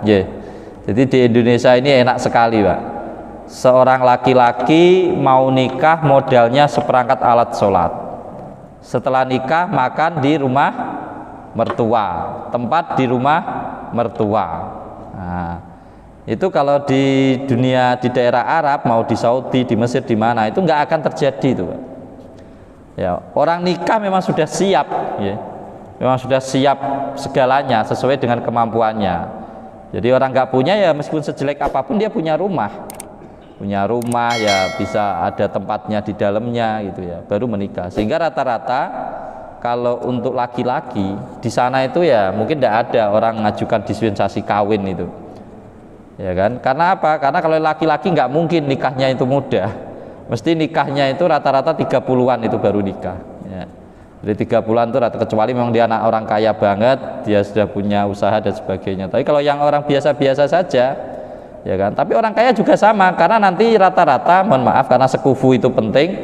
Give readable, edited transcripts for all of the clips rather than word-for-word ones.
Yeah. Jadi di Indonesia ini enak sekali, Pak. Seorang laki-laki mau nikah modalnya seperangkat alat sholat. Setelah nikah makan di rumah mertua, tempat di rumah mertua. Nah, itu kalau di dunia, di daerah Arab, mau di Saudi, di Mesir, di mana, itu nggak akan terjadi itu, Pak. Ya, orang nikah memang sudah siap, ya. Memang sudah siap segalanya sesuai dengan kemampuannya. Jadi orang nggak punya ya meskipun sejelek apapun dia punya rumah ya bisa ada tempatnya di dalamnya gitu ya, baru menikah. Sehingga rata-rata kalau untuk laki-laki di sana itu ya mungkin tidak ada orang mengajukan dispensasi kawin itu, ya kan? Karena apa? Karena kalau laki-laki nggak mungkin nikahnya itu mudah, mesti nikahnya itu rata-rata 30-an itu baru nikah. Ya. Jadi 3 bulan itu rata, kecuali memang dia anak orang kaya banget, dia sudah punya usaha dan sebagainya. Tapi kalau yang orang biasa-biasa saja, ya kan. Tapi orang kaya juga sama, karena nanti rata-rata, mohon maaf, karena sekufu itu penting,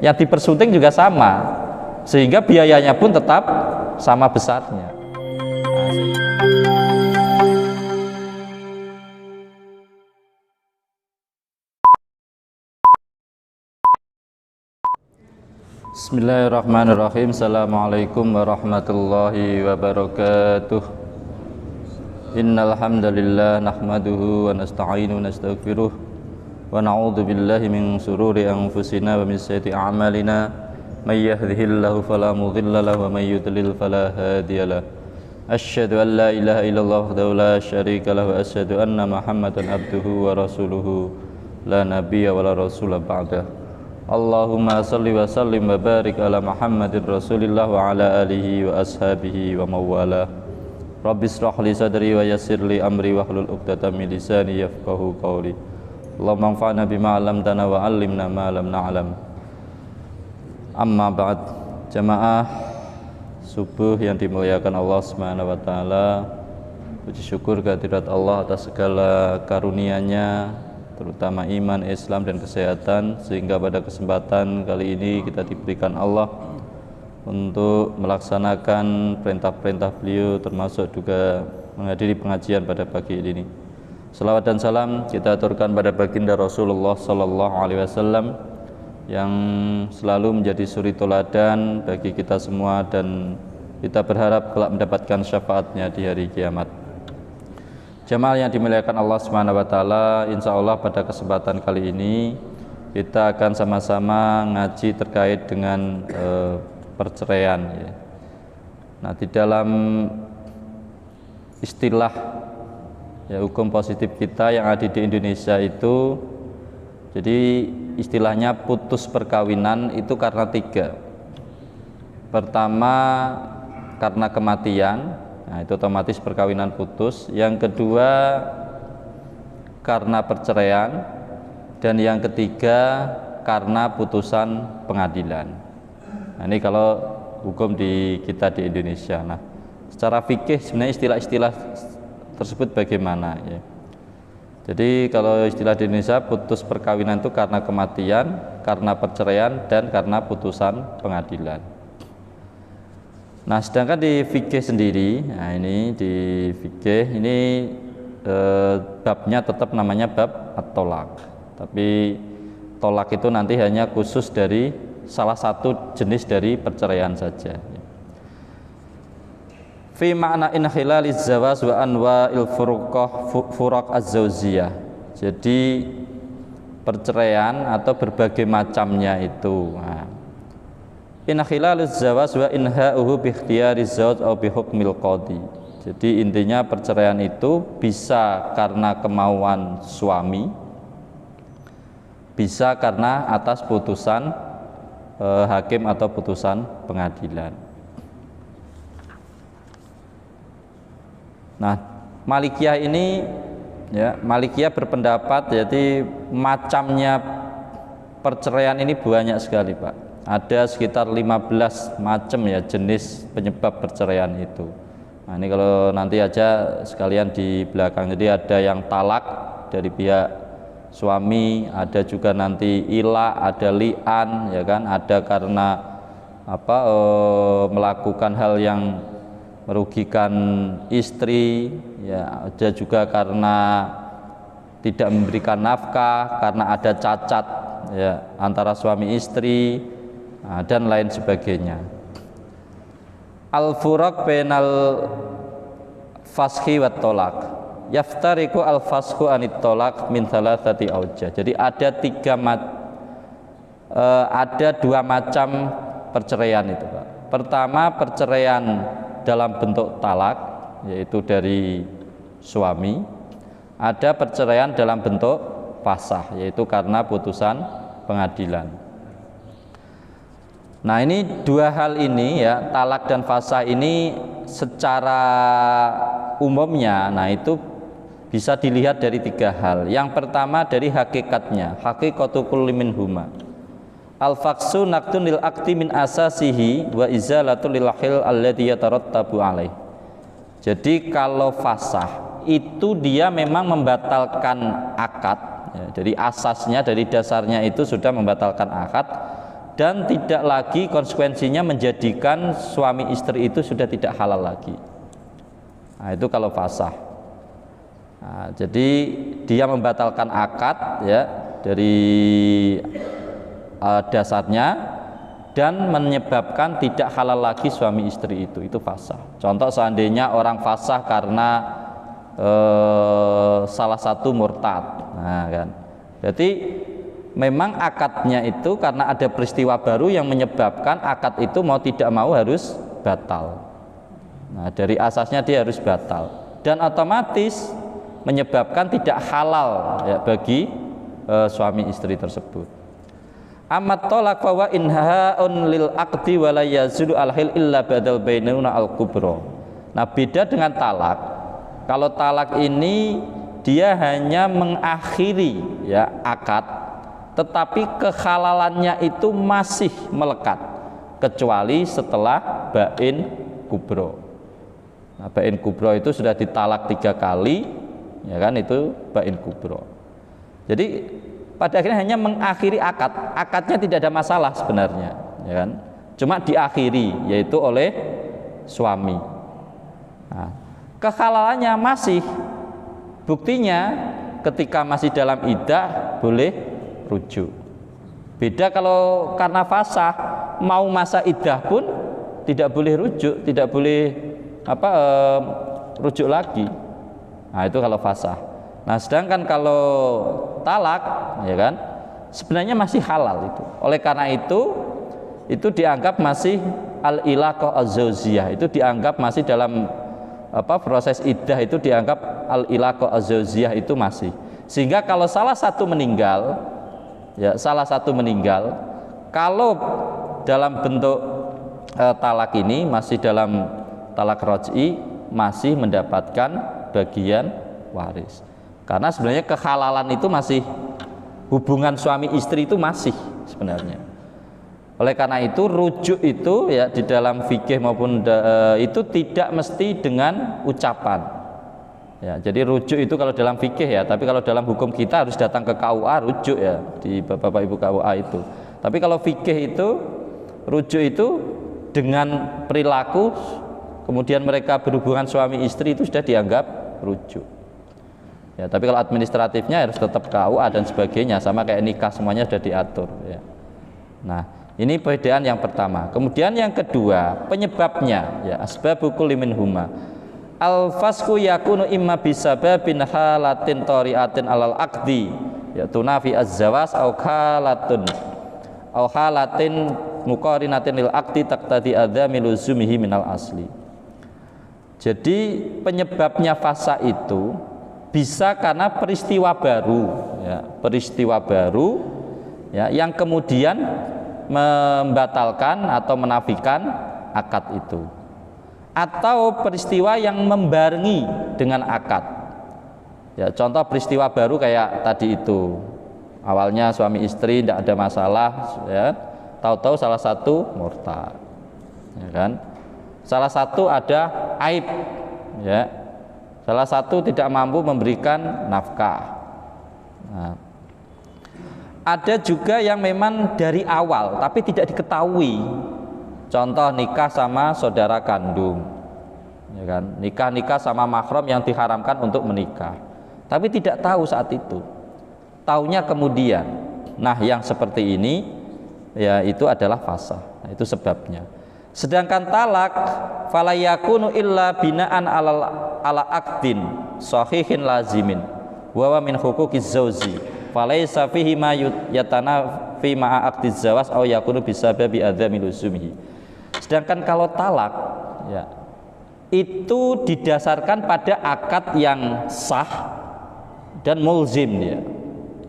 yang dipersunting juga sama, sehingga biayanya pun tetap sama besarnya. Bismillahirrahmanirrahim. Assalamualaikum warahmatullahi wabarakatuh. Innal hamdalillah nahmaduhu wa nasta'inu wa nastaghfiruh wa na'udzu billahi min shururi anfusina wa min sayyiati a'malina may yahdihillahu fala mudilla lahu wa may yudlil fala hadiyalah. Asyhadu an la ilaha illallah wahdahu la syarika lahu wa asyhadu anna Muhammadan abduhu wa rasuluhu la nabiyya wa la rasula ba'dah. Allahumma salli wa sallim wa barik ala Muhammadin Rasulillah wa ala alihi wa ashabihi wa mawala. Rabbi israh li sadri wa yassir li amri wa hlul 'uqdatam min lisani yafqahu qawli. Allahumma anfa'na bima 'allamtana wa 'allimna ma lam na'lam. Amma ba'd. Jamaah subuh yang dimuliakan Allah Subhanahu wa taala. Puji syukur kehadirat Allah atas segala karunia-Nya, terutama iman, Islam dan kesehatan, sehingga pada kesempatan kali ini kita diberikan Allah untuk melaksanakan perintah-perintah beliau, termasuk juga menghadiri pengajian pada pagi ini. Salawat dan salam kita aturkan pada baginda Rasulullah sallallahu alaihi wasallam yang selalu menjadi suri teladan bagi kita semua, dan kita berharap kelak mendapatkan syafaatnya di hari kiamat. Jamaah yang dimuliakan Allah Subhanahu wa taala, insyaallah pada kesempatan kali ini kita akan sama-sama ngaji terkait dengan perceraian ya. Nah, di dalam istilah ya hukum positif kita yang ada di Indonesia itu, jadi istilahnya putus perkawinan itu karena 3. Pertama karena kematian. Nah, itu otomatis perkawinan putus. Yang kedua karena perceraian, dan yang ketiga karena putusan pengadilan. Nah, ini kalau hukum di kita di Indonesia. Nah, secara fikih sebenarnya istilah-istilah tersebut bagaimana ya? Jadi kalau istilah di Indonesia, putus perkawinan itu karena kematian, karena perceraian, dan karena putusan pengadilan. Nah, sedangkan di fikih sendiri, nah ini di fikih ini babnya tetap namanya bab at-tolak, tapi tolak itu nanti hanya khusus dari salah satu jenis dari perceraian saja. Fi ma'na inhilaliz zawaz wa anwa'il furaq az-zawjiyah. Jadi perceraian atau berbagai macamnya itu. Nah, inhilaluz zawaz wa inha'uhu bi ikhtiyariz zawj aw bi hukmil qadhi. Jadi intinya perceraian itu bisa karena kemauan suami, bisa karena atas putusan hakim atau putusan pengadilan. Nah, Malikiyah ini ya, Malikiyah berpendapat jadi macamnya perceraian ini banyak sekali, Pak. Ada sekitar 15 macam ya jenis penyebab perceraian itu. Nah, ini kalau nanti aja sekalian di belakang. Jadi ada yang talak dari pihak suami, ada juga nanti ila, ada li'an, ya kan? Ada karena melakukan hal yang merugikan istri, ya ada juga karena tidak memberikan nafkah, karena ada cacat ya antara suami istri, dan lain sebagainya. Al-furaq bainal fashi wat tolak. Yaftariku al-fashu anit tolak min thalathati aujah. Jadi ada dua macam perceraian itu, Pak. Pertama, perceraian dalam bentuk talak, yaitu dari suami. Ada perceraian dalam bentuk fasah, yaitu karena putusan pengadilan. Nah, ini dua hal ini ya, talak dan fasah ini secara umumnya, nah itu bisa dilihat dari tiga hal. Yang pertama dari hakikatnya, hakikatu kulli minhuma. Al-faksu naqdun lil aqdi min asasihi wa izalatul lil hil alladhi yatarattabu alaih. Jadi kalau fasah itu dia memang membatalkan akad ya, dari asasnya, dari dasarnya itu sudah membatalkan akad, dan tidak lagi konsekuensinya menjadikan suami istri itu sudah tidak halal lagi. Nah, itu kalau fasah. Nah, jadi dia membatalkan akad ya dari dasarnya dan menyebabkan tidak halal lagi suami istri itu fasah. Contoh seandainya orang fasah karena salah satu murtad, nah kan. Jadi memang akadnya itu karena ada peristiwa baru yang menyebabkan akad itu mau tidak mau harus batal. Nah, dari asasnya dia harus batal dan otomatis menyebabkan tidak halal ya bagi suami istri tersebut. Amat tolak bahwa inhaun lil aqdi wa la yazulu al-hil illa badal bainuna al-kubra. Nah, beda dengan talak. Kalau talak ini dia hanya mengakhiri ya akad, tetapi kehalalannya itu masih melekat kecuali setelah bain kubro. Nah, bain kubro itu sudah ditalak 3 kali, ya kan, itu bain kubro. Jadi pada akhirnya hanya mengakhiri akad, akadnya tidak ada masalah sebenarnya, ya kan, cuma diakhiri yaitu oleh suami. Nah, kehalalannya masih, buktinya ketika masih dalam iddah boleh rujuk. Beda kalau karena fasah, mau masa iddah pun tidak boleh rujuk, tidak boleh rujuk lagi. Nah, itu kalau fasah. Nah, sedangkan kalau talak, ya kan, sebenarnya masih halal itu. Oleh karena itu dianggap masih al-ilaqah az-zawjiyah, itu dianggap masih dalam proses iddah, itu dianggap al-ilaqah az-zawjiyah itu masih. Sehingga kalau salah satu meninggal, kalau dalam bentuk talak ini masih dalam talak raj'i, masih mendapatkan bagian waris. Karena sebenarnya kehalalan itu masih, hubungan suami istri itu masih sebenarnya. Oleh karena itu rujuk itu ya di dalam fikih maupun itu tidak mesti dengan ucapan. Ya, jadi rujuk itu kalau dalam fikih ya, tapi kalau dalam hukum kita harus datang ke KUA rujuk ya, di Bapak Ibu KUA itu. Tapi kalau fikih itu rujuk itu dengan perilaku, kemudian mereka berhubungan suami istri itu sudah dianggap rujuk. Ya, tapi kalau administratifnya harus tetap KUA dan sebagainya, sama kayak nikah semuanya sudah diatur ya. Nah, ini perbedaan yang pertama. Kemudian yang kedua, penyebabnya ya, asbabu kulli minhuma. Al-fasku yakunu imma bisababin halatin tari'atin alal aqdi, ya tunafi az-zawas au halatin muqarinatin lil aqdi taqtadi adzami luzumihi minal asli. Jadi penyebabnya fasa itu bisa karena peristiwa baru ya, yang kemudian membatalkan atau menafikan akad itu, atau peristiwa yang membarengi dengan akad. Ya, contoh peristiwa baru kayak tadi itu, awalnya suami istri tidak ada masalah, ya, tahu-tahu salah satu murtad, ya kan, salah satu ada aib, ya, salah satu tidak mampu memberikan nafkah. Nah, ada juga yang memang dari awal tapi tidak diketahui. Contoh nikah sama saudara kandung. ya kan, nikah sama mahram yang diharamkan untuk menikah, tapi tidak tahu saat itu, taunya kemudian. Nah, yang seperti ini ya itu adalah fasah. Nah, itu sebabnya. Sedangkan talak fala yakunu illa binaan ala aqdin sahihin lazimin wa min huquqiz zauji falaisa fihi ma yatanafi ma'a aqdiz zawas aw yakunu bisababi adzami luzumihi. Sedangkan kalau talak ya itu didasarkan pada akad yang sah dan mulzim dia.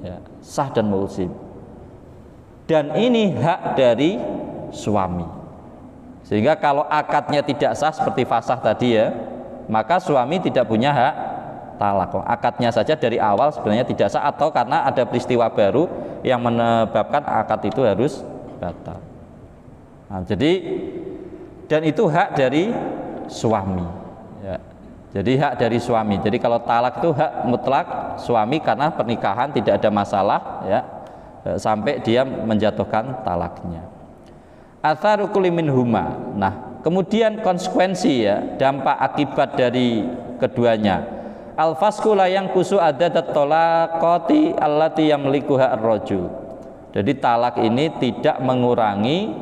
Ya, sah dan mulzim. Dan ini hak dari suami. Sehingga kalau akadnya tidak sah seperti fasah tadi ya, maka suami tidak punya hak talak. Akadnya saja dari awal sebenarnya tidak sah, atau karena ada peristiwa baru yang menyebabkan akad itu harus batal. Nah, jadi dan itu hak dari suami ya. Jadi hak dari suami. Jadi kalau talak itu hak mutlak suami karena pernikahan tidak ada masalah ya, sampai dia menjatuhkan talaknya. Atharu kulli minhuma. Nah, kemudian konsekuensi ya, dampak akibat dari keduanya. Al-fasqu la yanqusu adadat talaqati allati yamlikuha ar-rajul. Jadi talak ini tidak mengurangi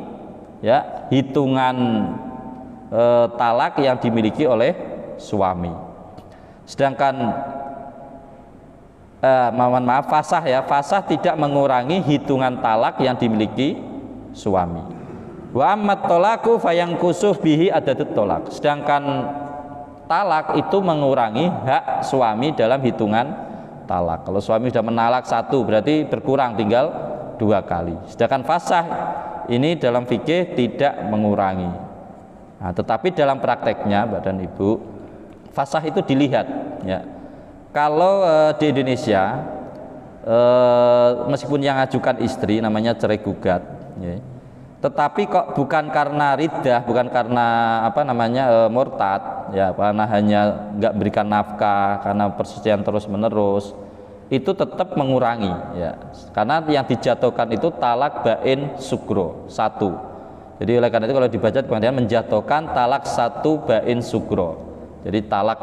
ya hitungan talak yang dimiliki oleh suami. Sedangkan fasah ya, fasah tidak mengurangi hitungan talak yang dimiliki suami. Wa ammat talaku fayangkusuh bihi adatut tolak. Sedangkan talak itu mengurangi hak suami dalam hitungan talak. Kalau suami sudah menalak satu berarti berkurang tinggal 2 kali. Sedangkan fasah ini dalam fikih tidak mengurangi. Nah, tetapi dalam prakteknya Bapak dan Ibu, fasah itu dilihat ya. Kalau di Indonesia meskipun yang ajukan istri namanya cerai gugat ya, tetapi kok bukan karena riddah, bukan karena murtad ya, karena hanya nggak berikan nafkah, karena perselisihan terus menerus, itu tetap mengurangi ya, karena yang dijatuhkan itu talak bain sugro 1. Jadi oleh karena itu kalau dibaca kemudian menjatuhkan talak 1 bain sugro. Jadi talak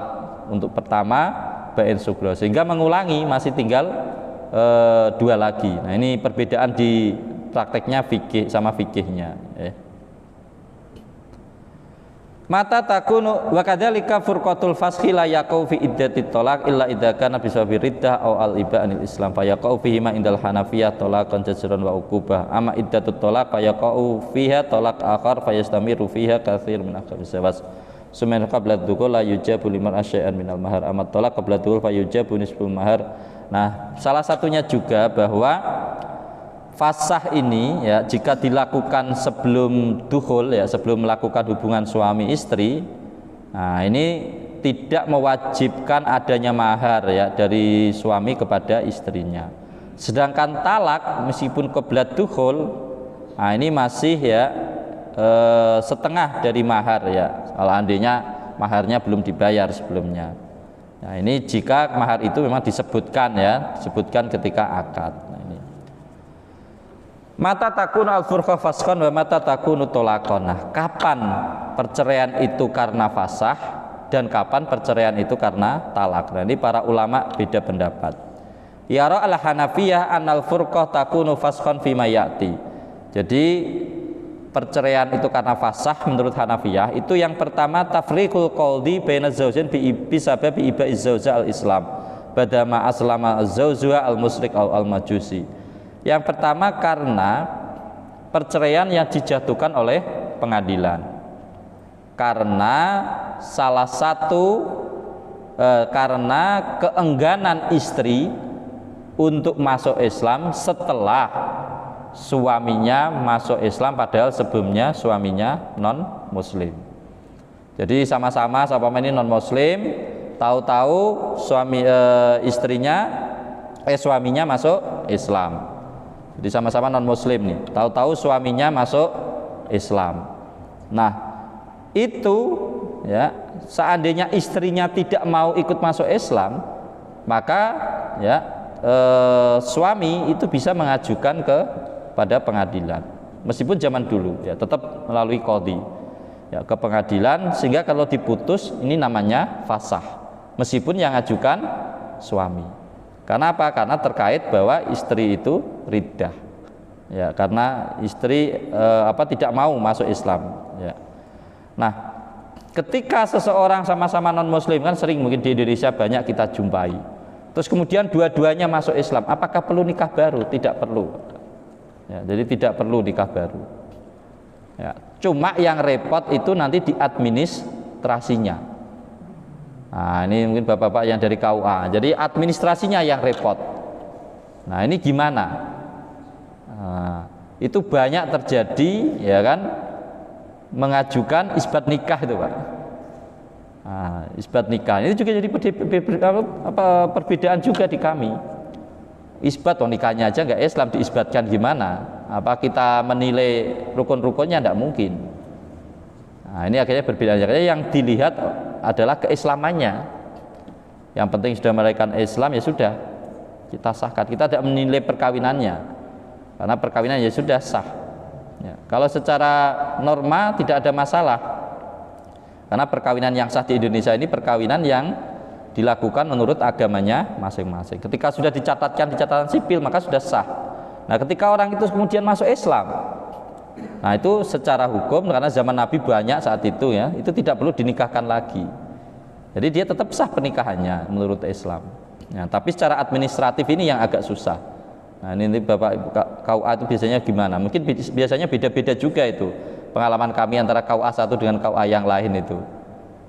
untuk pertama bain sugro, sehingga mengulangi masih tinggal 2 lagi. Nah, ini perbedaan di prakteknya fikih sama fikihnya Mata takunu wa kadzalika furqatul fasqi la yaqau fi iddatit talaq illa idza kana bisababi riddah aw al iba anil islam fa yaqau fihi ma indal hanafiyah talaqan jazran wa uqubah amma iddatut talaq fa yaqau fiha talaq akhar fa yastamiru fiha katsir min akhbis zawas sumen qabla dzukul la yujabu liman asya'an minal mahar amma talaq qabla dzukul fa yujabu nisful mahar. Nah, salah satunya juga bahwa fasah ini ya, jika dilakukan sebelum dukhul ya, sebelum melakukan hubungan suami istri, nah ini tidak mewajibkan adanya mahar ya dari suami kepada istrinya. Sedangkan talak meskipun qabla dukhul, nah ini masih ya setengah dari mahar ya, kalau andainya maharnya belum dibayar sebelumnya. Nah, ini jika mahar itu memang disebutkan ya, disebutkan ketika akad. Mata takun al-furqah fasqan wa mata takunu tolakon. Nah, kapan perceraian itu karena fasah dan kapan perceraian itu karena talak? Nah, ini para ulama beda pendapat. Yara al-Hanafiyah anal furqah takunu fasqan fima ya'ti. Jadi perceraian itu karena fasah menurut Hanafiyah itu yang pertama tafriqul qaldi baina zaujain bi sabab ibaiz zauja al-islam badama aslama az-zawjuha al-musyrik al-majusi. Yang pertama karena perceraian yang dijatuhkan oleh pengadilan, karena salah satu karena keengganan istri untuk masuk Islam setelah suaminya masuk Islam, padahal sebelumnya suaminya non muslim. Jadi sama-sama ini non muslim, tahu-tahu suaminya masuk Islam. Jadi sama-sama non muslim nih, tahu-tahu suaminya masuk Islam. Nah, itu ya, seandainya istrinya tidak mau ikut masuk Islam, maka ya suami itu bisa mengajukan kepada pengadilan. Meskipun zaman dulu ya tetap melalui qadhi. ya ke pengadilan, sehingga kalau diputus ini namanya fasah meskipun yang ajukan suami. Karena apa? Karena terkait bahwa istri itu riddah, ya, karena istri tidak mau masuk Islam, ya. Nah, ketika seseorang sama-sama non muslim, kan sering mungkin di Indonesia banyak kita jumpai, terus kemudian dua-duanya masuk Islam, apakah perlu nikah baru? Tidak perlu, ya, jadi tidak perlu nikah baru, ya. Cuma yang repot itu nanti di administrasinya. Nah, ini mungkin bapak-bapak yang dari KUA, jadi administrasinya yang repot. Nah, ini gimana? Nah, itu banyak terjadi, ya kan, mengajukan isbat nikah itu, Pak. Nah, isbat nikah ini juga jadi perbedaan juga di kami. Isbat, nikahnya aja nggak Islam, diisbatkan gimana? Apa kita menilai rukun-rukunnya? Tidak mungkin. Nah, ini akhirnya berbeda. Akhirnya yang dilihat adalah keislamannya. Yang penting sudah merayakan Islam, ya sudah, kita sahkan. Kita tidak menilai perkawinannya, karena perkawinan ya sudah sah, ya. Kalau secara norma tidak ada masalah, karena perkawinan yang sah di Indonesia ini perkawinan yang dilakukan menurut agamanya masing-masing. Ketika sudah dicatatkan di catatan sipil, maka sudah sah. Nah, ketika orang itu kemudian masuk Islam, nah itu secara hukum, karena zaman Nabi banyak saat itu, ya, itu tidak perlu dinikahkan lagi. Jadi dia tetap sah pernikahannya menurut Islam. Nah, tapi secara administratif ini yang agak susah. Nah, ini Bapak KUA itu biasanya gimana? Mungkin biasanya beda-beda juga itu pengalaman kami antara KUA satu dengan KUA yang lain itu.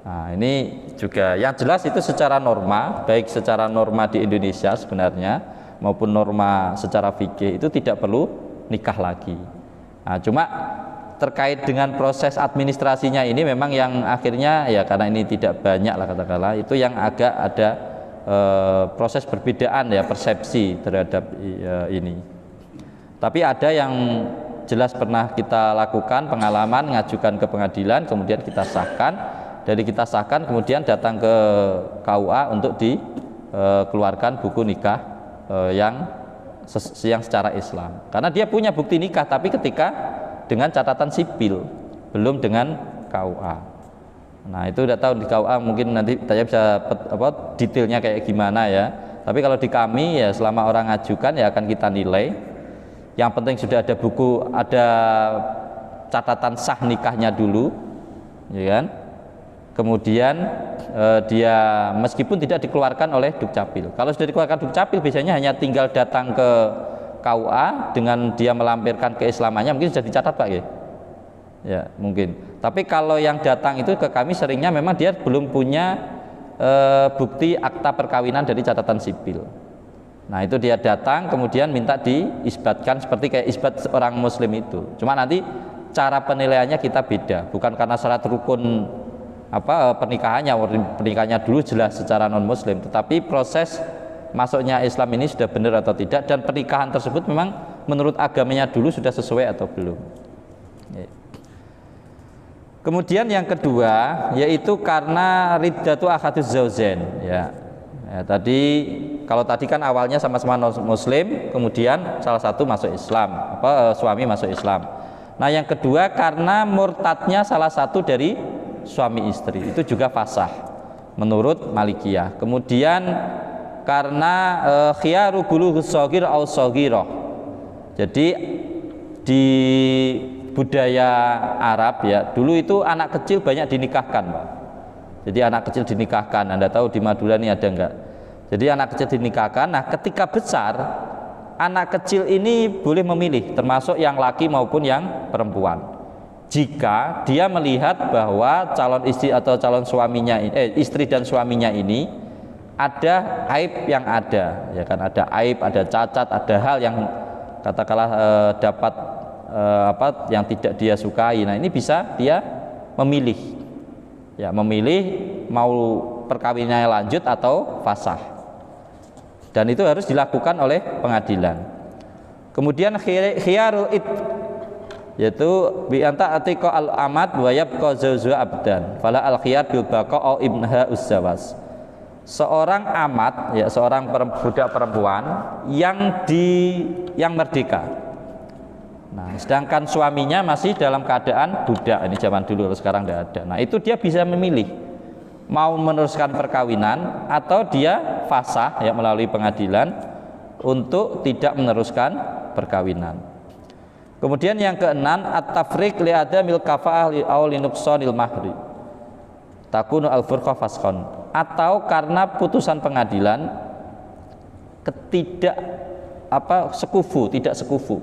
Nah, ini juga yang jelas itu secara norma, baik secara norma di Indonesia sebenarnya maupun norma secara fikih itu tidak perlu nikah lagi. Nah, cuma terkait dengan proses administrasinya ini memang yang akhirnya, ya, karena ini tidak banyak lah katakanlah, itu yang agak ada proses perbedaan, ya, persepsi terhadap ini. Tapi ada yang jelas pernah kita lakukan pengalaman, ngajukan ke pengadilan, kemudian kita sahkan. Dari kita sahkan kemudian datang ke KUA untuk dikeluarkan buku nikah yang secara Islam, karena dia punya bukti nikah, tapi ketika dengan catatan sipil, belum dengan KUA. Nah, itu udah tahu di KUA, mungkin nanti saya bisa detailnya kayak gimana, ya. Tapi kalau di kami, ya, selama orang ngajukan, ya akan kita nilai. Yang penting sudah ada buku, ada catatan sah nikahnya dulu, ya kan. Kemudian dia meskipun tidak dikeluarkan oleh Dukcapil. Kalau sudah dikeluarkan Dukcapil, biasanya hanya tinggal datang ke KUA dengan dia melampirkan keislamannya, mungkin sudah dicatat, Pak, ya. Ya, mungkin. Tapi kalau yang datang itu ke kami seringnya memang dia belum punya bukti akta perkawinan dari catatan sipil. Nah, itu dia datang kemudian minta diisbatkan seperti kayak isbat orang muslim itu. Cuma nanti cara penilaiannya kita beda, bukan karena syarat rukun pernikahannya dulu jelas secara non muslim, tetapi proses masuknya Islam ini sudah benar atau tidak, dan pernikahan tersebut memang menurut agamanya dulu sudah sesuai atau belum. Kemudian yang kedua, yaitu karena riddatu ahaduz zaujain, ya. Tadi kalau tadi kan awalnya sama-sama non muslim, kemudian salah satu masuk Islam, suami masuk Islam. Nah, yang kedua karena murtadnya salah satu dari suami istri, itu juga fasah menurut Malikiyah. Kemudian karena khiyaru bulughus shaghir au shaghirah. Jadi di budaya Arab, ya, dulu itu anak kecil banyak dinikahkan, Pak. Jadi anak kecil dinikahkan. Anda tahu di Madura ini ada enggak? Jadi anak kecil dinikahkan. Nah, ketika besar, anak kecil ini boleh memilih, termasuk yang laki maupun yang perempuan. Jika dia melihat bahwa calon istri atau calon suaminya, istri dan suaminya ini ada aib yang ada, ya kan, ada aib, ada cacat, ada hal yang katakanlah dapat yang tidak dia sukai. Nah, ini bisa dia memilih, ya, memilih mau perkawinannya lanjut atau fasah, dan itu harus dilakukan oleh pengadilan. Kemudian khiyarul id, yaitu bi anta atiqa al amad wa yabqa zawju abdan fala al khiyar bil baqa au ibnaha uzzawas. Seorang amat, ya, seorang budak perempuan yang merdeka, Nah, sedangkan suaminya masih dalam keadaan budak, ini zaman dulu, sekarang tidak ada. Nah, itu dia bisa memilih mau meneruskan perkawinan atau dia fasah ya melalui pengadilan untuk tidak meneruskan perkawinan. Kemudian yang keenam, at-tafriq li adamil kafa'ah aw li nuqsanil mahri. Takunu al-furqah fasqan, atau karena putusan pengadilan sekufu, tidak sekufu.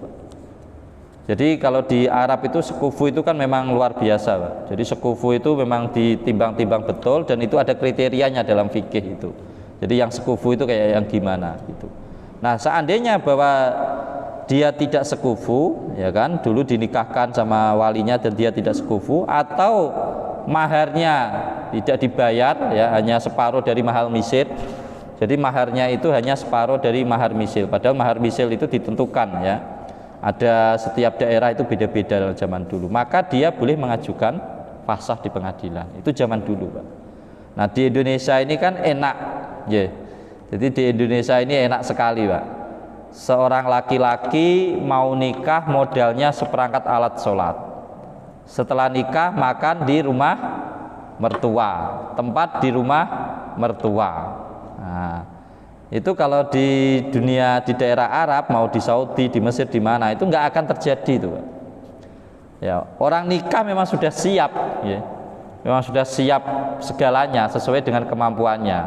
Jadi kalau di Arab itu sekufu itu kan memang luar biasa, Pak. Jadi sekufu itu memang ditimbang-timbang betul dan itu ada kriterianya dalam fikih itu. Jadi yang sekufu itu kayak yang gimana gitu. Nah, seandainya bahwa dia tidak sekufu, ya kan, dulu dinikahkan sama walinya dan dia tidak sekufu, atau maharnya tidak dibayar, ya hanya separuh dari mahar misil. Jadi maharnya itu hanya separuh dari mahar misil. Padahal mahar misil itu ditentukan, ya. Ada setiap daerah itu beda-beda dalam zaman dulu. Maka dia boleh mengajukan fasah di pengadilan. Itu zaman dulu, Pak. Nah, di Indonesia ini kan enak, ya. Jadi di Indonesia ini enak sekali, Pak. Seorang laki-laki mau nikah modalnya seperangkat alat sholat. Setelah nikah makan di rumah mertua, tempat di rumah mertua. Nah, itu kalau di dunia, di daerah Arab, mau di Saudi, di Mesir, di mana, itu nggak akan terjadi itu, Pak. Ya, orang nikah memang sudah siap, ya. Memang sudah siap segalanya sesuai dengan kemampuannya.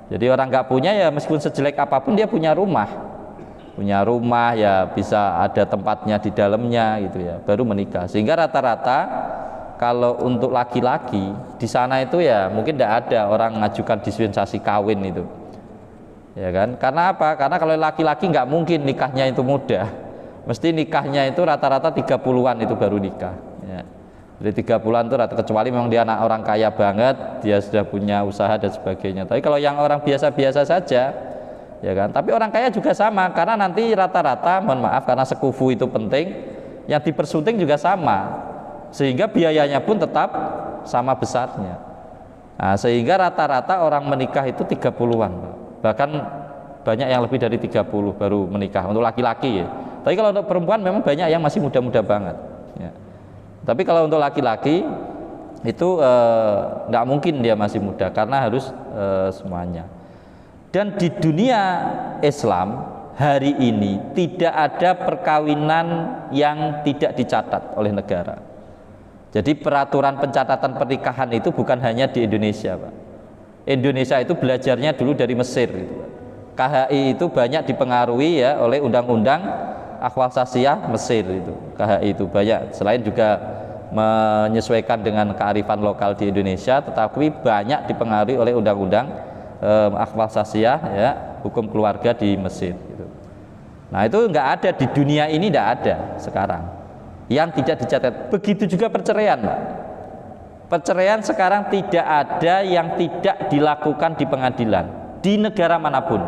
Jadi orang nggak punya, ya meskipun sejelek apapun dia punya rumah ya bisa ada tempatnya di dalamnya gitu ya, baru menikah. Sehingga rata-rata kalau untuk laki-laki di sana itu ya mungkin tidak ada orang mengajukan dispensasi kawin itu, ya kan? Karena apa? Karena kalau laki-laki nggak mungkin nikahnya itu mudah, mesti nikahnya itu rata-rata 30-an itu baru nikah, ya. Jadi 30-an itu rata, kecuali memang dia anak orang kaya banget, dia sudah punya usaha dan sebagainya. Tapi kalau yang orang biasa-biasa saja, ya kan? Tapi orang kaya juga sama, karena nanti rata-rata, mohon maaf, karena sekufu itu penting, yang dipersunting juga sama, sehingga biayanya pun tetap sama besarnya. Nah, sehingga rata-rata orang menikah itu 30-an, bahkan banyak yang lebih dari 30 baru menikah untuk laki-laki, ya. Tapi kalau untuk perempuan memang banyak yang masih muda-muda banget, ya. Tapi kalau untuk laki-laki itu nggak mungkin dia masih muda, karena harus semuanya. Dan di dunia Islam hari ini tidak ada perkawinan yang tidak dicatat oleh negara. Jadi peraturan pencatatan pernikahan itu bukan hanya di Indonesia, Pak. Indonesia itu belajarnya dulu dari Mesir gitu, Pak. KHI itu banyak dipengaruhi ya oleh undang-undang akhwal sasiyah Mesir itu. KHI itu banyak, selain juga menyesuaikan dengan kearifan lokal di Indonesia, tetapi banyak dipengaruhi oleh undang-undang akhwal sasiyah ya, hukum keluarga di Mesir gitu. Nah, itu nggak ada di dunia ini, nggak ada sekarang yang tidak dicatat. Begitu juga perceraian, Pak. Perceraian sekarang tidak ada yang tidak dilakukan di pengadilan di negara manapun.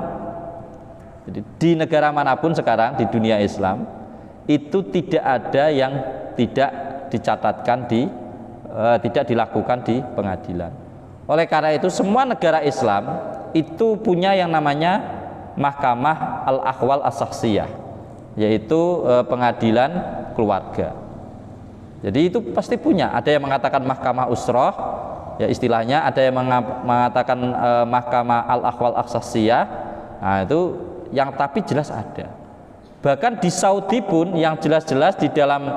Jadi di negara manapun sekarang di dunia Islam itu tidak ada yang tidak dicatatkan tidak dilakukan di pengadilan. Oleh karena itu semua negara Islam itu punya yang namanya Mahkamah Al-Ahwal As-Saksiyah, yaitu pengadilan keluarga. Jadi itu pasti punya. Ada yang mengatakan Mahkamah Usroh, ya istilahnya, ada yang mengatakan Mahkamah Al-Ahwal As-Saksiyah. Nah, itu yang tapi jelas ada. Bahkan di Saudi pun yang jelas-jelas di dalam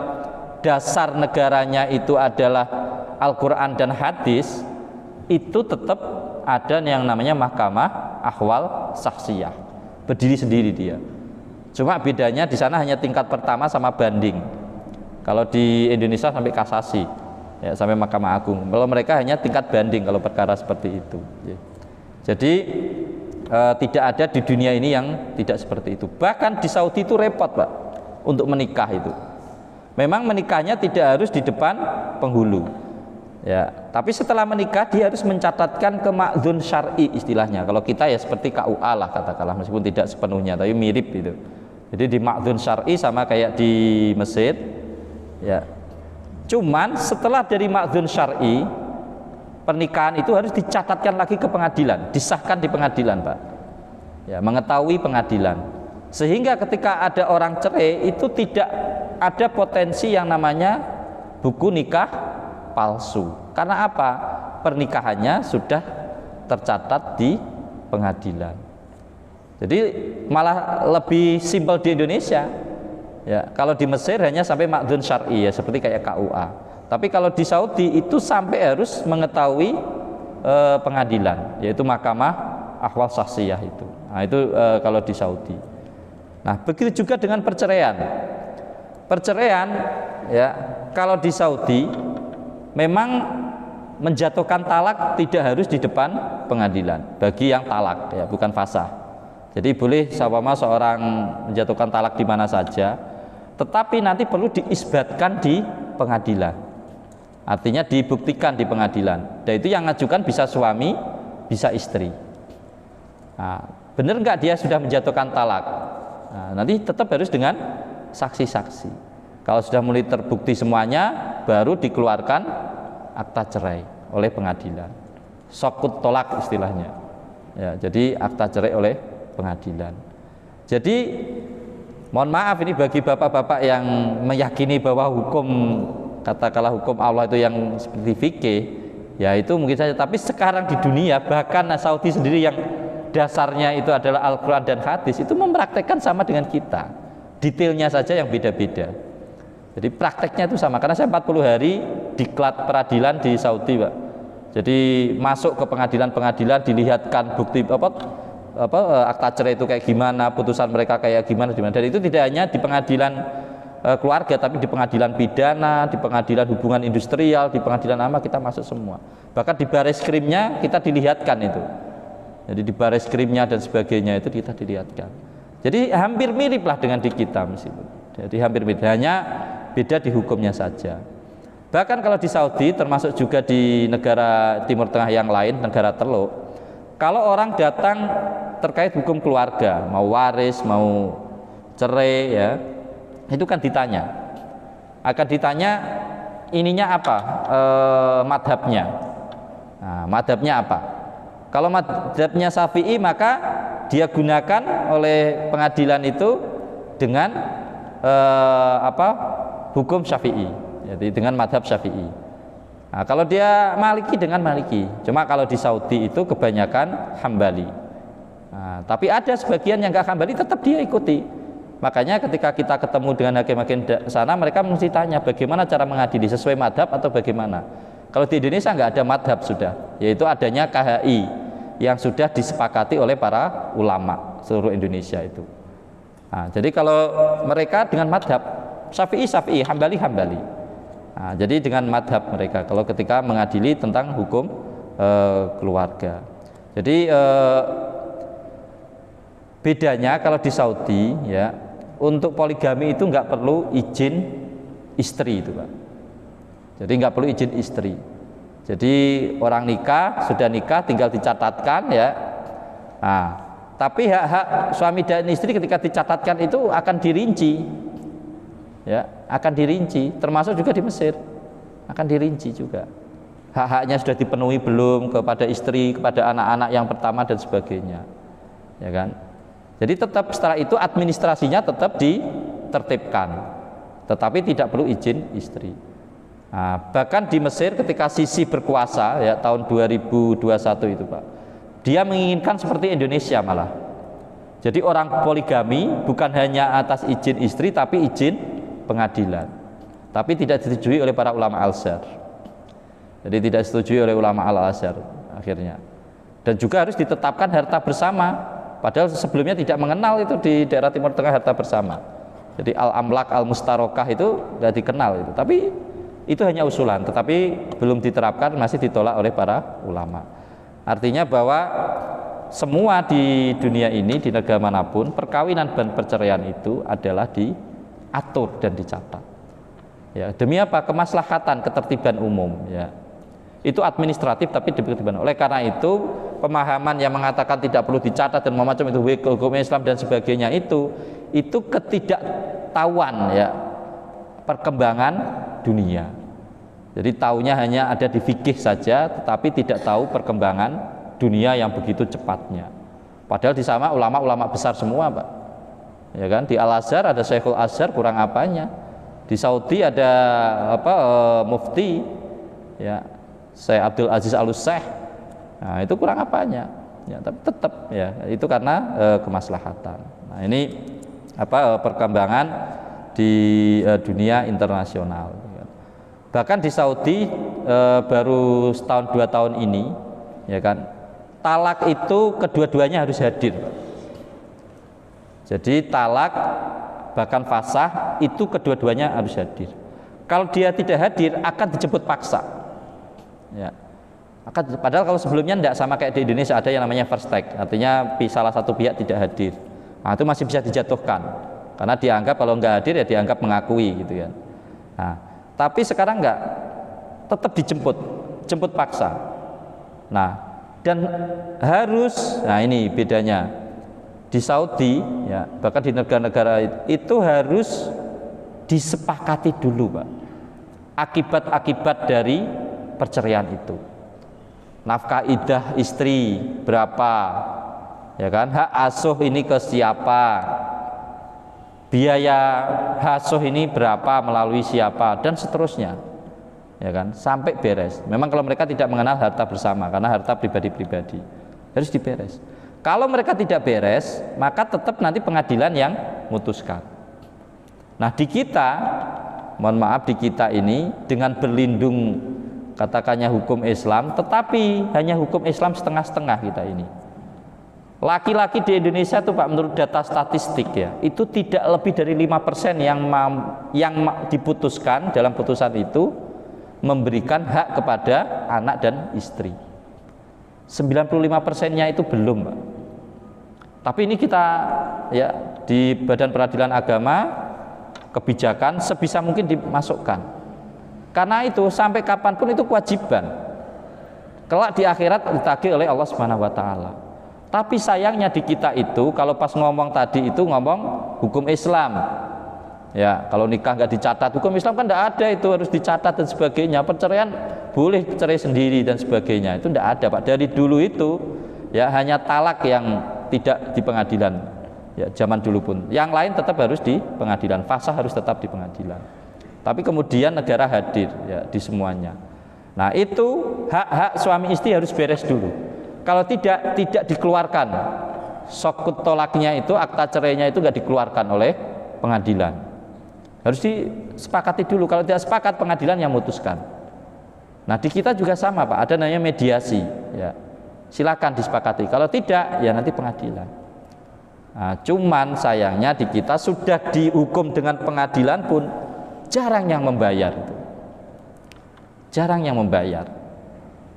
dasar negaranya itu adalah Al-Quran dan hadis, itu tetap ada yang namanya Mahkamah Ahwal Saksiyah, berdiri sendiri dia. Cuma bedanya di sana hanya tingkat pertama sama banding. Kalau di Indonesia sampai kasasi, ya, sampai Mahkamah Agung. Kalau mereka hanya tingkat banding kalau perkara seperti itu. Jadi tidak ada di dunia ini yang tidak seperti itu. Bahkan di Saudi itu repot, Pak, untuk menikah itu. Memang menikahnya tidak harus di depan penghulu, ya. Tapi setelah menikah dia harus mencatatkan ke ma'dzun syar'i istilahnya. Kalau kita ya seperti KUA lah katakanlah, meskipun tidak sepenuhnya, tapi mirip gitu. Jadi di ma'dzun syar'i sama kayak di Mesir, ya. Cuman setelah dari ma'dzun syar'i, pernikahan itu harus dicatatkan lagi ke pengadilan, disahkan di pengadilan, Pak. Ya, mengetahui pengadilan. Sehingga ketika ada orang cerai itu tidak ada potensi yang namanya buku nikah palsu. Karena apa? Pernikahannya sudah tercatat di pengadilan. Jadi malah lebih simpel di Indonesia. Ya, kalau di Mesir hanya sampai ma'dzun syar'i ya, seperti kayak KUA. Tapi kalau di Saudi itu sampai harus mengetahui pengadilan, yaitu Mahkamah Ahwal Syakhsiyah itu. Nah, itu kalau di Saudi. Nah, begitu juga dengan perceraian. Perceraian ya, kalau di Saudi memang menjatuhkan talak tidak harus di depan pengadilan bagi yang talak ya, bukan fasah. Jadi boleh sawama seorang menjatuhkan talak di mana saja, tetapi nanti perlu diisbatkan di pengadilan. Artinya dibuktikan di pengadilan. Dan itu yang ngajukan bisa suami, bisa istri. Nah, benar nggak dia sudah menjatuhkan talak? Nah, nanti tetap harus dengan saksi-saksi. Kalau sudah mulai terbukti semuanya, baru dikeluarkan akta cerai oleh pengadilan. Sokut tolak istilahnya. Ya, jadi akta cerai oleh pengadilan. Jadi mohon maaf ini bagi bapak-bapak yang meyakini bahwa hukum, katakanlah hukum Allah itu yang seperti fikih, ya itu mungkin saja. Tapi sekarang di dunia, bahkan Saudi sendiri yang dasarnya itu adalah Al-Quran dan hadis, itu mempraktekkan sama dengan kita. Detailnya saja yang beda-beda. Jadi prakteknya itu sama. Karena saya 40 hari diklat peradilan di Saudi, Pak. Jadi masuk ke pengadilan-pengadilan, dilihatkan bukti akta cerai itu kayak gimana, putusan mereka kayak gimana. Dan itu tidak hanya di pengadilan keluarga, tapi di pengadilan pidana, di pengadilan hubungan industrial, di pengadilan apa, kita masuk semua. Bahkan di baris krimnya kita dilihatkan itu. Jadi di baris krimnya dan sebagainya itu kita dilihatkan. Jadi hampir mirip lah dengan di kita meskipun. Jadi hampir mirip, hanya beda di hukumnya saja. Bahkan kalau di Saudi, termasuk juga di negara Timur Tengah yang lain, negara Teluk, kalau orang datang terkait hukum keluarga, mau waris, mau cerai ya, itu kan ditanya, akan ditanya ininya apa, madhabnya. Nah, madhabnya apa? Kalau madhabnya Syafi'i, maka dia gunakan oleh pengadilan itu dengan hukum Syafi'i, jadi dengan madhab Syafi'i. Nah, kalau dia Maliki dengan Maliki. Cuma kalau di Saudi itu kebanyakan Hambali. Nah, tapi ada sebagian yang nggak Hambali, tetap dia ikuti. Makanya ketika kita ketemu dengan hakim-hakim sana, mereka mesti tanya bagaimana cara mengadili, sesuai madhab atau bagaimana. Kalau di Indonesia nggak ada madhab sudah, yaitu adanya KHI yang sudah disepakati oleh para ulama seluruh Indonesia itu. Nah, jadi kalau mereka dengan madhab Syafi'i, Hambali. Nah, jadi dengan madhab mereka kalau ketika mengadili tentang hukum keluarga. Jadi bedanya kalau di Saudi ya, untuk poligami itu nggak perlu izin istri itu, Pak. Jadi nggak perlu izin istri. Jadi orang nikah, sudah nikah tinggal dicatatkan ya. Nah, tapi hak-hak suami dan istri ketika dicatatkan itu akan dirinci. Ya, akan dirinci, termasuk juga di Mesir. Akan dirinci juga. Hak-haknya sudah dipenuhi belum kepada istri, kepada anak-anak yang pertama dan sebagainya. Ya kan? Jadi tetap setelah itu administrasinya tetap ditertibkan. Tetapi tidak perlu izin istri. Nah, bahkan di Mesir ketika Sisi berkuasa ya tahun 2021 itu, Pak, dia menginginkan seperti Indonesia malah. Jadi orang poligami bukan hanya atas izin istri tapi izin pengadilan. Tapi tidak disetujui oleh para ulama Al-Azhar. Jadi tidak disetujui oleh ulama Al-Azhar akhirnya. Dan juga harus ditetapkan harta bersama. Padahal sebelumnya tidak mengenal itu di daerah Timur Tengah harta bersama. Jadi al-amlak, al-mustarokah itu tidak dikenal itu. Tapi itu hanya usulan, tetapi belum diterapkan, masih ditolak oleh para ulama. Artinya bahwa semua di dunia ini, di negara manapun, perkawinan dan perceraian itu adalah diatur dan dicatat. Ya, demi apa? Kemaslahatan, ketertiban umum. Ya, itu administratif, tapi diberikan. Oleh karena itu, pemahaman yang mengatakan tidak perlu dicatat dan macam itu hukum Islam dan sebagainya itu ketidaktahuan ya perkembangan dunia. Jadi taunya hanya ada di fikih saja, tetapi tidak tahu perkembangan dunia yang begitu cepatnya. Padahal di sana ulama-ulama besar semua, Pak. Ya kan? Di Al-Azhar ada Syekhul Azhar, kurang apanya. Di Saudi ada mufti ya, Syekh Abdul Aziz Al-Syekh. Nah, itu kurang apanya? Ya, tapi tetap ya itu karena kemaslahatan. Nah, ini perkembangan di dunia internasional. Bahkan di Saudi baru setahun 2 tahun ini ya kan, talak itu kedua-duanya harus hadir. Jadi talak bahkan fasah itu kedua-duanya harus hadir. Kalau dia tidak hadir akan dijemput paksa. Ya. Padahal kalau sebelumnya tidak, sama kayak di Indonesia ada yang namanya first take, artinya salah satu pihak tidak hadir. Nah, itu masih bisa dijatuhkan karena dianggap kalau nggak hadir ya dianggap mengakui gitu kan. Nah, tapi sekarang nggak, tetap jemput paksa. Nah, dan harus, nah ini bedanya di Saudi ya, bahkan di negara-negara itu harus disepakati dulu Pak akibat-akibat dari perceraian itu. Nafkah iddah istri berapa, ya kan, hak asuh ini ke siapa, biaya asuh ini berapa melalui siapa, dan seterusnya, ya kan, sampai beres. Memang kalau mereka tidak mengenal harta bersama karena harta pribadi-pribadi harus diberes. Kalau mereka tidak beres, maka tetap nanti pengadilan yang memutuskan. Nah di kita, mohon maaf, di kita ini dengan berlindung katakannya hukum Islam, tetapi hanya hukum Islam setengah-setengah kita ini. Laki-laki di Indonesia tuh Pak, menurut data statistik ya, itu tidak lebih dari 5% yang diputuskan dalam putusan itu memberikan hak kepada anak dan istri. 95%-nya itu belum Pak. Tapi ini kita ya di Badan Peradilan Agama kebijakan sebisa mungkin dimasukkan. Karena itu sampai kapanpun itu kewajiban. Kelak di akhirat ditagih oleh Allah Subhanahu wa taala. Tapi sayangnya di kita itu kalau pas ngomong tadi itu ngomong hukum Islam. Ya, kalau nikah nggak dicatat, hukum Islam kan nggak ada, itu harus dicatat dan sebagainya. Perceraian boleh cerai sendiri dan sebagainya. Itu nggak ada Pak. Dari dulu itu ya hanya talak yang tidak di pengadilan. Ya, zaman dulu pun. Yang lain tetap harus di pengadilan. Fasah harus tetap di pengadilan. Tapi kemudian negara hadir ya di semuanya. Nah itu hak-hak suami istri harus beres dulu. Kalau tidak dikeluarkan, sokut tolaknya itu, akta cerainya itu nggak dikeluarkan oleh pengadilan. Harus disepakati dulu. Kalau tidak sepakat, pengadilan yang memutuskan. Nah di kita juga sama Pak, ada namanya mediasi. Ya, silakan disepakati. Kalau tidak, ya nanti pengadilan. Nah, cuman sayangnya di kita sudah dihukum dengan pengadilan pun jarang yang membayar itu. Jarang yang membayar.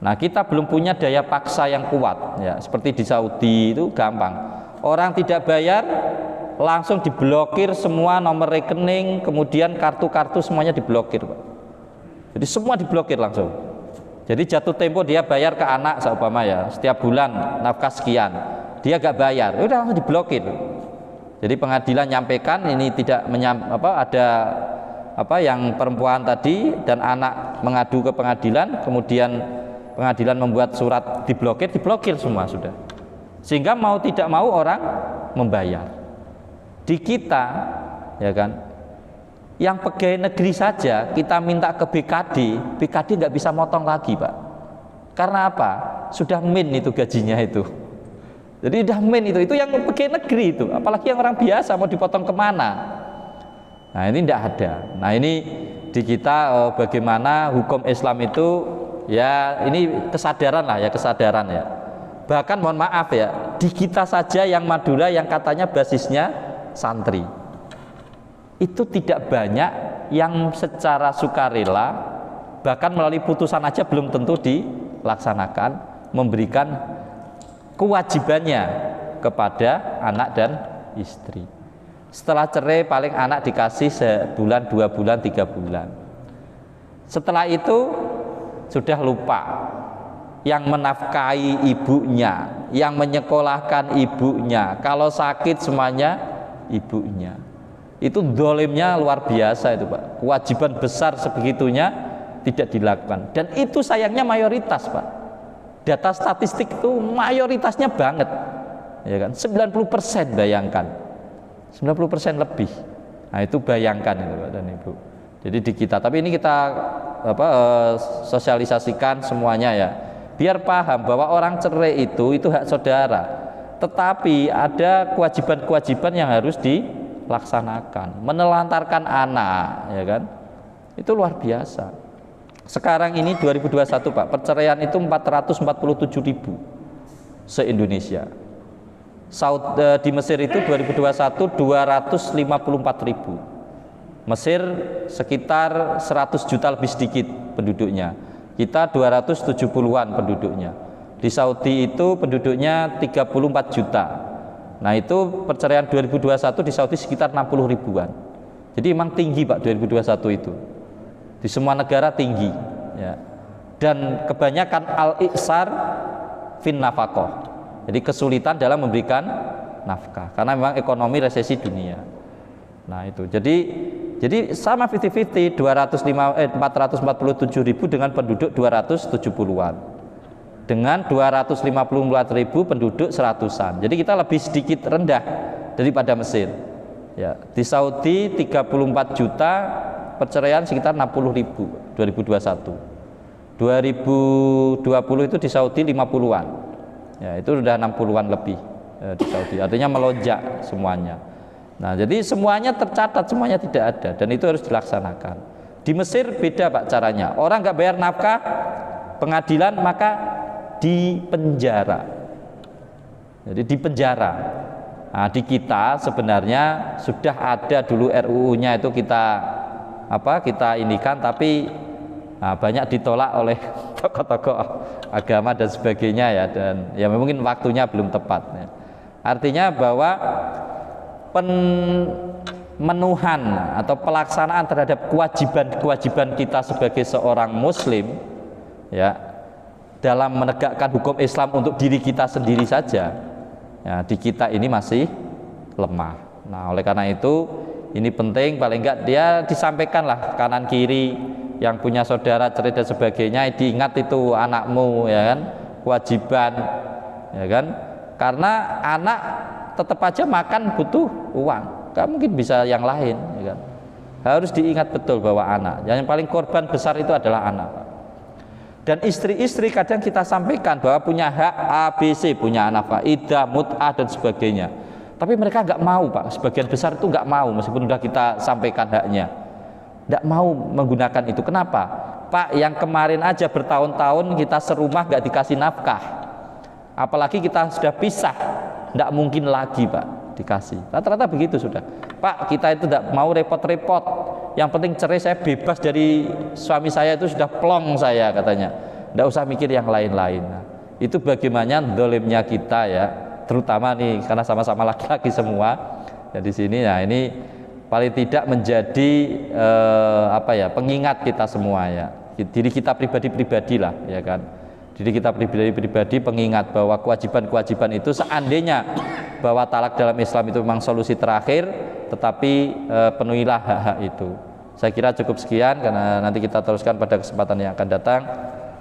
Nah, kita belum punya daya paksa yang kuat ya, seperti di Saudi itu gampang. Orang tidak bayar langsung diblokir semua nomor rekening, kemudian kartu-kartu semuanya diblokir, Pak. Jadi semua diblokir langsung. Jadi jatuh tempo dia bayar ke anak seumpama ya, setiap bulan nafkah sekian. Dia gak bayar, udah langsung diblokir. Jadi pengadilan nyampaikan ini tidak ada yang perempuan tadi dan anak mengadu ke pengadilan, kemudian pengadilan membuat surat diblokir semua sudah. Sehingga mau tidak mau orang membayar. Di kita ya kan, yang pegawai negeri saja kita minta ke BKD nggak bisa motong lagi Pak. Karena apa? Sudah min itu gajinya itu. Jadi udah min itu yang pegawai negeri itu, apalagi yang orang biasa mau dipotong kemana? Nah ini tidak ada. Nah ini di kita bagaimana hukum Islam itu ya, ini kesadaran lah ya, kesadaran ya. Bahkan mohon maaf ya, di kita saja yang Madura yang katanya basisnya santri, itu tidak banyak yang secara sukarela, bahkan melalui putusan aja belum tentu dilaksanakan, memberikan kewajibannya kepada anak dan istri. Setelah cerai paling anak dikasih sebulan, 2 bulan, 3 bulan. Setelah itu sudah lupa. Yang menafkahi ibunya, yang menyekolahkan ibunya, kalau sakit semuanya ibunya. Itu dolimnya luar biasa itu Pak. Kewajiban besar sebegitunya tidak dilakukan. Dan itu sayangnya mayoritas Pak. Data statistik itu mayoritasnya banget, ya kan? 90% bayangkan. 90% lebih. Nah itu bayangkan itu Pak dan Ibu. Jadi di kita, tapi ini kita sosialisasikan semuanya ya, biar paham bahwa orang cerai itu hak saudara, tetapi ada kewajiban-kewajiban yang harus dilaksanakan. Menelantarkan anak, ya kan, itu luar biasa. Sekarang ini 2021 Pak, perceraian itu 447.000 se-Indonesia. Di Mesir itu 2021 254.000. Mesir sekitar 100 juta lebih sedikit penduduknya. Kita 270-an penduduknya. Di Saudi itu penduduknya 34 juta. Nah itu perceraian 2021 di Saudi sekitar 60 ribuan. Jadi memang tinggi Pak 2021 itu. Di semua negara tinggi ya. Dan kebanyakan al-iksar fin nafaqah. Jadi kesulitan dalam memberikan nafkah karena memang ekonomi resesi dunia. Nah itu. Jadi sama 50-50 447.000 dengan penduduk 270-an. Dengan 254.000 penduduk 100-an. Jadi kita lebih sedikit rendah daripada Mesir. Ya, di Saudi 34 juta, perceraian sekitar 60.000 2021. 2020 itu di Saudi 50-an. Ya, itu sudah 60-an lebih di Saudi. Artinya melonjak semuanya. Nah, jadi semuanya tercatat, semuanya tidak ada dan itu harus dilaksanakan. Di Mesir beda Pak caranya. Orang nggak bayar nafkah, pengadilan maka dipenjara. Jadi dipenjara. Nah, di kita sebenarnya sudah ada dulu RUU-nya itu kita inikan, tapi banyak ditolak oleh tokoh-tokoh agama dan sebagainya ya, dan ya mungkin waktunya belum tepat ya. Artinya bahwa pemenuhan atau pelaksanaan terhadap kewajiban-kewajiban kita sebagai seorang muslim ya dalam menegakkan hukum Islam untuk diri kita sendiri saja ya, di kita ini masih lemah. Nah oleh karena itu ini penting, paling enggak dia disampaikanlah kanan kiri yang punya saudara cerai dan sebagainya, diingat itu anakmu ya kan, kewajiban ya kan, karena anak tetap aja makan butuh uang, gak mungkin bisa yang lain ya kan? Harus diingat betul bahwa anak yang paling korban besar itu adalah anak. Dan istri-istri kadang kita sampaikan bahwa punya hak ABC, punya nafkah, iddah, mut'ah dan sebagainya, tapi mereka nggak mau Pak, sebagian besar itu nggak mau meskipun sudah kita sampaikan haknya, nggak mau menggunakan itu. Kenapa Pak? Yang kemarin aja bertahun-tahun kita serumah nggak dikasih nafkah, apalagi kita sudah pisah, tidak mungkin lagi Pak dikasih. Rata-rata begitu sudah. Pak, kita itu tidak mau repot-repot. Yang penting cerai, saya bebas dari suami saya itu sudah plong saya katanya. Tidak usah mikir yang lain-lain. Nah, itu bagaimana dolimnya kita ya, terutama nih karena sama-sama laki-laki semua. Ya di sini, nah ini paling tidak menjadi pengingat kita semua ya. Diri kita pribadi-pribadi lah ya kan. Jadi kita pribadi-pribadi pengingat bahwa kewajiban-kewajiban itu seandainya bahwa talak dalam Islam itu memang solusi terakhir, tetapi penuhilah hak-hak itu. Saya kira cukup sekian karena nanti kita teruskan pada kesempatan yang akan datang.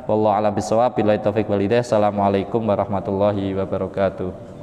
Wallahu a'lam bishawab. Billahi taufiq wal hidayah. Assalamualaikum warahmatullahi wabarakatuh.